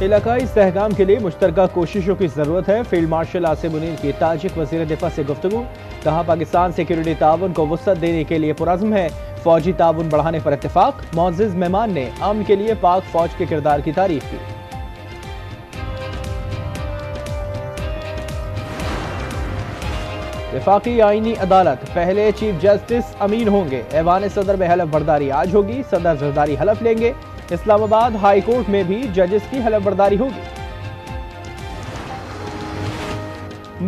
इलाकाई इस्तेहकाम के लिए मुश्तरका कोशिशों की जरूरत है। फील्ड मार्शल आसिम मुनीर की ताजिक वज़ीर दिफा से गुफ्तगू। कहा, पाकिस्तान सिक्योरिटी ताउन को वुसअत देने के लिए पुरज़्म है। फौजी ताउन बढ़ाने पर इत्तेफाक। मुअज़्ज़िज़ मेहमान ने अमन के लिए पाक फौज के किरदार की तारीफ की। वफाकी आईनी अदालत पहले चीफ जस्टिस अमीन होंगे। ऐवान सदर में हलफ बर्दारी आज होगी। सदर जरदारी हलफ लेंगे। इस्लामाबाद हाई कोर्ट में भी जजेस की हलफ बर्दारी होगी।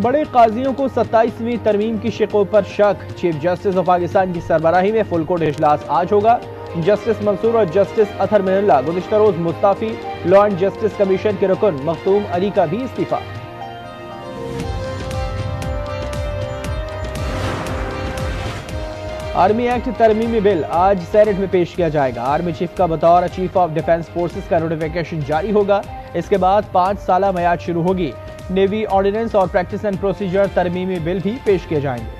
बड़े काजियों को 27वीं तरमीम की शिकों पर शक। चीफ जस्टिस ऑफ पाकिस्तान की सरबराही में फुल कोर्ट इजलास आज होगा। जस्टिस मंसूर और जस्टिस अतहर मिनल्ला गुज़िश्ता रोज मुस्ताफी। लॉ एंड जस्टिस कमीशन के रुकन मखतूम अली का भी इस्तीफा। आर्मी एक्ट तरमीमी बिल आज सेनेट में पेश किया जाएगा। आर्मी चीफ का बतौर चीफ ऑफ डिफेंस फोर्सेस का नोटिफिकेशन जारी होगा। इसके बाद 5 साला मियाद शुरू होगी। नेवी ऑर्डिनेंस और प्रैक्टिस एंड प्रोसीजर तरमीमी बिल भी पेश किए जाएंगे।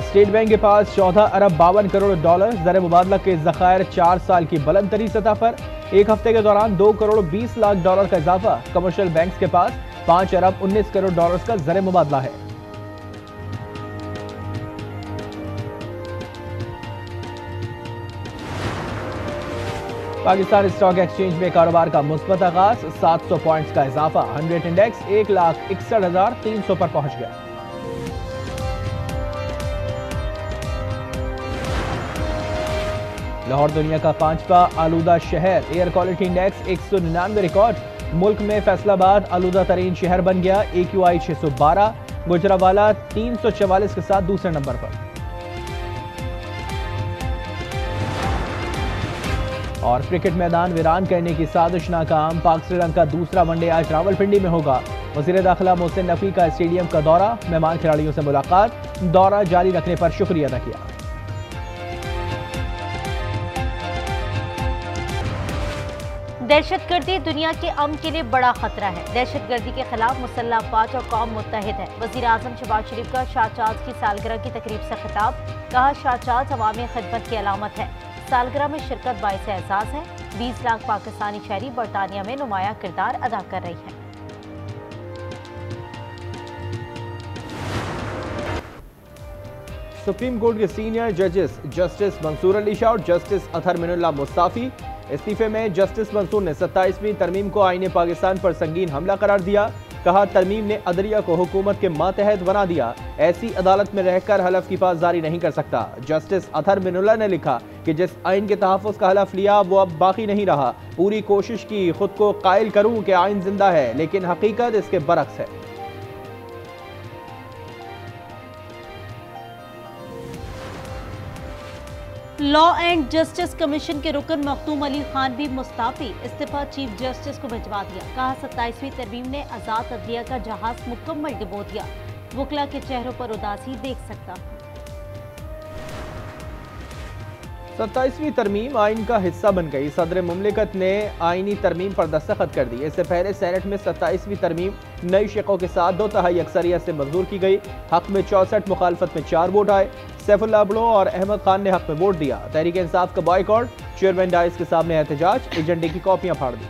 स्टेट बैंक के पास 14 अरब 52 करोड़ डॉलर ज़र मुबादला के ज़खायर 4 साल की बुलंद तरीन सतह पर। एक हफ्ते के दौरान 2 करोड़ 20 लाख डॉलर का इजाफा। कमर्शियल बैंक्स के पास 5 अरब 19 करोड़ डॉलर का ज़र मुबादला है। पाकिस्तान स्टॉक एक्सचेंज में कारोबार का मुस्बत आगाज। 700 पॉइंट्स का इजाफा। 100 इंडेक्स 1,61,300 पर पहुंच गया। लाहौर दुनिया का 5वां आलूदा शहर। Air quality index 199 record. मुल्क में फैसलाबाद आलूदा तरीन शहर बन गया। AQI 612। गुजरावाला 344 के साथ दूसरे नंबर पर। और क्रिकेट मैदान वीरान करने की साजिश नाकाम। पाक श्रीलंका दूसरा वनडे आज रावलपिंडी में होगा। वज़ीर दाखिला मोहसिन नकवी का स्टेडियम का दौरा। मेहमान खिलाड़ियों से मुलाकात। दौरा जारी रखने पर शुक्रिया अदा किया। दहशतगर्दी दुनिया के अमन के लिए बड़ा खतरा है। दहशतगर्दी के खिलाफ मुसल्लह अफवाज और कौम मुत्तहिद है। वज़ीर आज़म शहबाज शरीफ का शाह चार्ल्स की सालगिरह की तकरीब से खिताब। कहा, शाह चार्ल्स अवामी खिदमत की अलामत है। सालगिरह में शिरकत बाइस एहसास है। 20 लाख पाकिस्तानी शहरी बरतानिया में नुमाया किरदार अदा कर रही है। सुप्रीम कोर्ट के सीनियर जजेस जस्टिस मंसूर अली शाह और जस्टिस अतहर मिनल्ला मुस्ताफी। इस्तीफे में जस्टिस मंसूर ने 27वीं तरमीम को आईने पाकिस्तान पर संगीन हमला करार दिया। कहा, तरमीम ने अदलिया को हुकूमत के मातहत बना दिया। ऐसी अदालत में रहकर हलफ की पासदारी नहीं कर सकता। जस्टिस अतहर मिनल्ला ने लिखा कि जिस आइन के तहफ़्फ़ुज़ का हलफ लिया वो अब बाकी नहीं रहा। पूरी कोशिश की खुद को कायल करूं कि आइन जिंदा है, लेकिन हकीकत इसके बरक्स है। लॉ एंड जस्टिस कमीशन के रुकन मखतूम अली खान भी मुस्ताफी। इस्तीफा चीफ जस्टिस को भिजवा दिया। कहा, 27वीं तरमीम ने आजाद अदलिया का जहाज मुकम्मल डुबो दिया। वकला के चेहरों पर उदासी देख सकता। 27वीं तरमीम आइन का हिस्सा बन गई। सदर मुमलिकत ने आइनी तरमीम पर दस्तखत कर दी। इससे पहले सेनेट में 27वीं तरमीम नई शिकों के साथ 2/3 अक्सरियत से मंजूर की गई। हक में 64, मुखालफत में 4 वोट आए। सैफुल्लाह बुलो और अहमद खान ने हक में वोट दिया। तहरीक इंसाफ का बॉयकॉट। चेयरमैन डाइस के सामने एहतजाज। एजेंडे की कॉपियां फाड़ दी।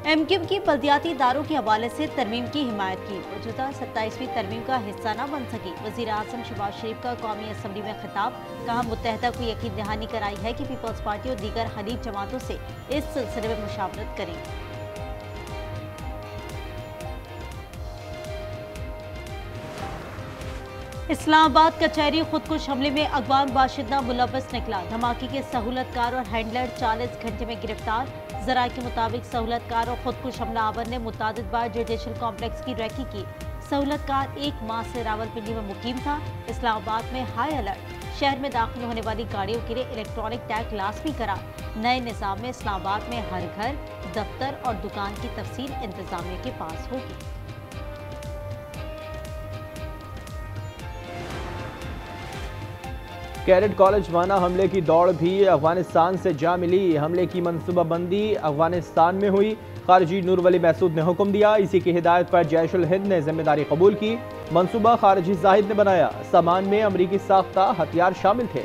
MQM की बल्दियाती इदारों के हवाले से तरमीम की हिमायत की। मौजूदा 27वीं तरमीम का हिस्सा न बन सकी। वज़ीर आज़म शहबाज शरीफ का कौमी असम्बली में खिताब। कहा, मुत्तहदा को यकीन दहानी कराई है कि पीपल्स पार्टी और दीगर हलीफ जमातों से इस सिलसिले में मुशावरत करेंगे। इस्लामाबाद कचहरी खुदकुश हमले में अगवान बाशिंदा मुलव्वस निकला। धमाके के सहूलतकार और हैंडलर 40 घंटे में गिरफ्तार। जराये के मुताबिक सहूलतकार और खुदकुश हमलावर ने मुतादिद बार जुडिशल कॉम्प्लेक्स की रैकी की। सहूलतकार 1 माह से रावलपिंडी में मुकीम था। इस्लामाबाद में हाई अलर्ट। शहर में दाखिल होने वाली गाड़ियों के लिए इलेक्ट्रॉनिक टैग लाजमी करार। नए निज़ाम में इस्लामाबाद में हर घर, दफ्तर और दुकान की तफसील इंतजामिया के पास होगी। कैडेट कॉलेज वाना हमले की दौड़ भी अफगानिस्तान से जा मिली। हमले की मनसूबाबंदी अफगानिस्तान में हुई। खारजी नूर वली महसूद ने हुक्म दिया। इसी की हिदायत पर जैश उल हिंद ने जिम्मेदारी कबूल की। मंसूबा खारजी जाहिद ने बनाया। सामान में अमरीकी साख्ता हथियार शामिल थे।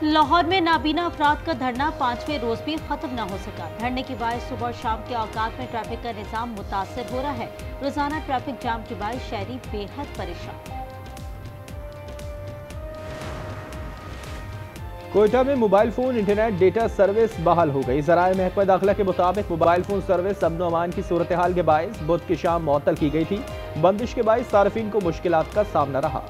लाहौर में नाबीना अफराद का धरना 5वें रोज भी खत्म न हो सका। धरने के बाद सुबह और शाम के औकात में ट्रैफिक का निजाम मुतासर हो रहा है। रोजाना ट्रैफिक जाम के बाद शहरी बेहद परेशान। कोयटा में mobile phone internet data service बहाल हो गई। ज़राए महकमा दाखिला के मुताबिक मोबाइल फोन सर्विस अमन अमान की सूरत हाल के बायस बुध की शाम मुअत्तल की गई थी। बंदिश के बायस सार्फिन को मुश्किलात का सामना रहा।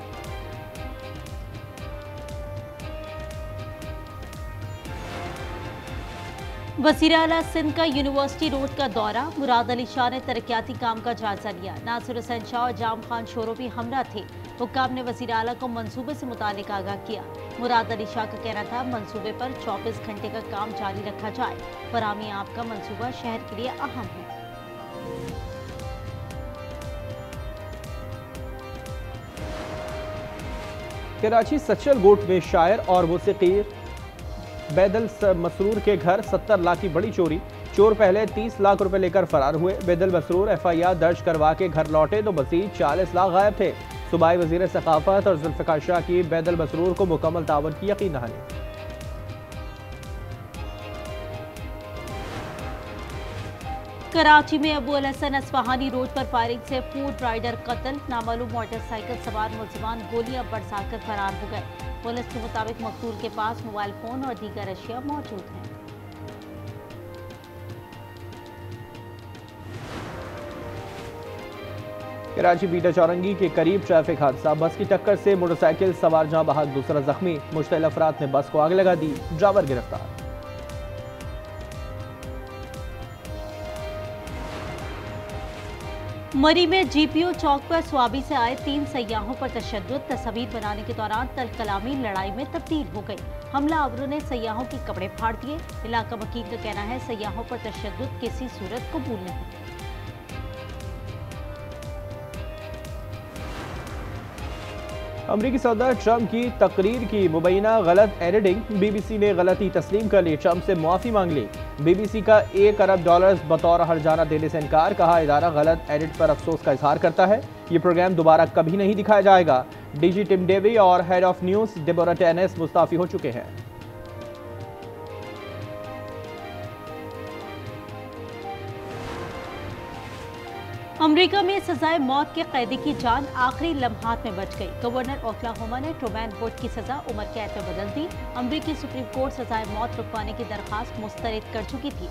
वज़ीर आला सिंध का यूनिवर्सिटी रोड का दौरा। मुराद अली शाह ने तरक्याती काम का जायजा लिया। नासिर हुसैन शाह और जाम खान शोरो भी हमरा थे। हुक्काम ने वज़ीर आला को मंसूबे से मुतालिक आगाह किया। मुराद अली शाह का कहना था मंसूबे पर 24 घंटे का काम जारी रखा जाए। फराहमी आब का मंसूबा शहर के लिए अहम है। कराची सचल गोट में शायर और मुसीकीर बैदल मसरूर के घर 70 लाख की बड़ी चोरी। चोर पहले 30 लाख रुपए लेकर फरार हुए। बैदल मसरूर FIR दर्ज करवा के घर लौटे तो मजीद 40 लाख गायब थे। सूबाई वजीर सकाफत और जुल्फ़िकार शाह की बैदल मसरूर को मुकम्मल तावन की यकीन दहानी। कराची में अबू अल हसन अस्फहानी रोड पर फायरिंग से फूड राइडर कत्ल। नामालूम मोटरसाइकिल सवार मुलजिमान गोलियां बरसाकर फरार हो गए। पुलिस के मुताबिक मकतूल के पास मोबाइल फोन और दीगर अशिया मौजूद हैं। कराची बीटा चौरंगी के करीब ट्रैफिक हादसा। बस की टक्कर से मोटरसाइकिल सवार जहां बहक दूसरा जख्मी। मुश्तइल अफराद ने बस को आग लगा दी। ड्राइवर गिरफ्तार। मरी में GPO चौक पर स्वाबी से आए 3 सयाहों पर तशद्दुद। तस्वीर बनाने के दौरान तलकलामी लड़ाई में तब्दील हो गई। हमलावरों ने सयाहों के कपड़े फाड़ दिए। इलाका वकील का कहना है सयाहों पर तशद्दुद किसी सूरत कबूल नहीं। अमरीकी सदर ट्रंप की तकरीर की मुबैना गलत एडिटिंग। BBC ने गलती तस्लीम कर ली। ट्रंप से मुआफी मांग ली। BBC का $1 अरब बतौर हर्जाना देने से इनकार। कहा इदारा गलत एडिट पर अफसोस का इजहार करता है। ये प्रोग्राम दोबारा कभी नहीं दिखाया जाएगा। DG टिम डेवी और head of news Deborah Turness मुस्ताफी हो चुके हैं। अमेरिका में सजाए मौत के कैदी की जान आखिरी लम्हात में बच गई। गवर्नर ओक्लाहोमा ने ट्रूमैन वुड की सजा उम्र कैद में बदल दी। अमेरिकी सुप्रीम कोर्ट सजाए मौत रुकवाने की दरखास्त मुस्तरद कर चुकी थी।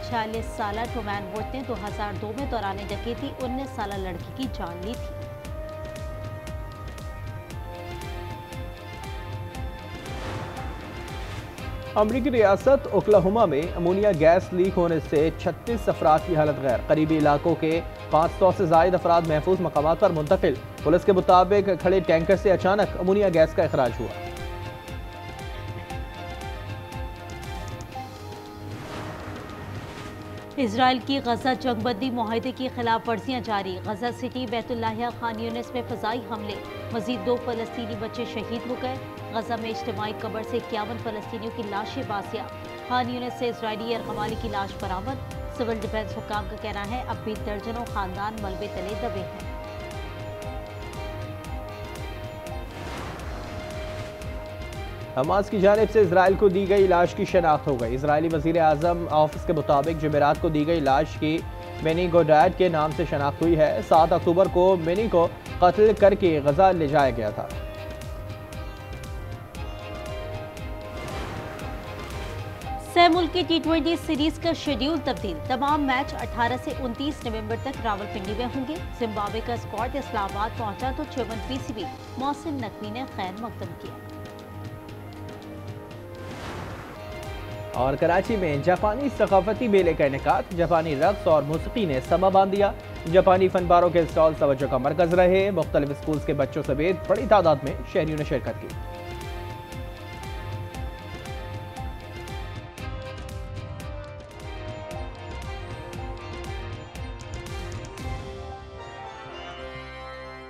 46 साला ट्रूमैन वुड ने 2002 में दौरान डकैती 19 साला लड़की की जान ली थी। अमरीकी रियासत ओक्लाहोमा में अमोनिया गैस लीक होने से 36 अफराद की हालत गैर। करीबी इलाकों के 500 से जायद अफराद महफूज मकामात पर मुंतकिल। पुलिस के मुताबिक खड़े टैंकर से अचानक अमोनिया गैस का इखराज हुआ। इजराइल की गजा जंगबंदी मुआहदे की खिलाफ वर्जियां जारी। गजा सिटी बैतुल्लाहिया खान यूनिस में फजाई हमले। मजीद 2 फलस्तीनी बच्चे शहीद हो गए। गजा में इज्तिमाई कब्र से 51 फलस्तीनियों की लाशें बासिया। खान यूनिस से इजरायली यरगमाली की लाश बरामद। सिविल डिफेंस हुक्काम का कहना है अब भी दर्जनों खानदान मलबे तले दबे हैं। हमास की जानिब से इजराइल को दी गई लाश की शनाख्त हो गई। इजरायली वजीर आजम ऑफिस के मुताबिक जुमेरात को दी गई लाश की मिनी गोडैड के नाम से शनाख्त हुई है। 7 अक्टूबर को मिनी को कत्ल करके गजा ले जाया गया था। सह मुल्की T20 सीरीज का शेड्यूल तब्दील। तमाम मैच 18 से 29 नवंबर तक रावलपिंडी में होंगे। जिम्बाब्वे का स्क्वाड इस्लामाबाद पहुंचा तो चेयरमैन PCB मोहसिन नकवी ने खैर मकदम किया। और कराची में जापानी सकाफती मेले का इनेकाद। जापानी रक्स और मौसीकी ने समा बांध दिया। जापानी फनपारों के स्टॉल तवज्जो का मरकज रहे। मुख्तलिफ स्कूल्स के बच्चों समेत बड़ी तादाद में शहरियों ने शिरकत की।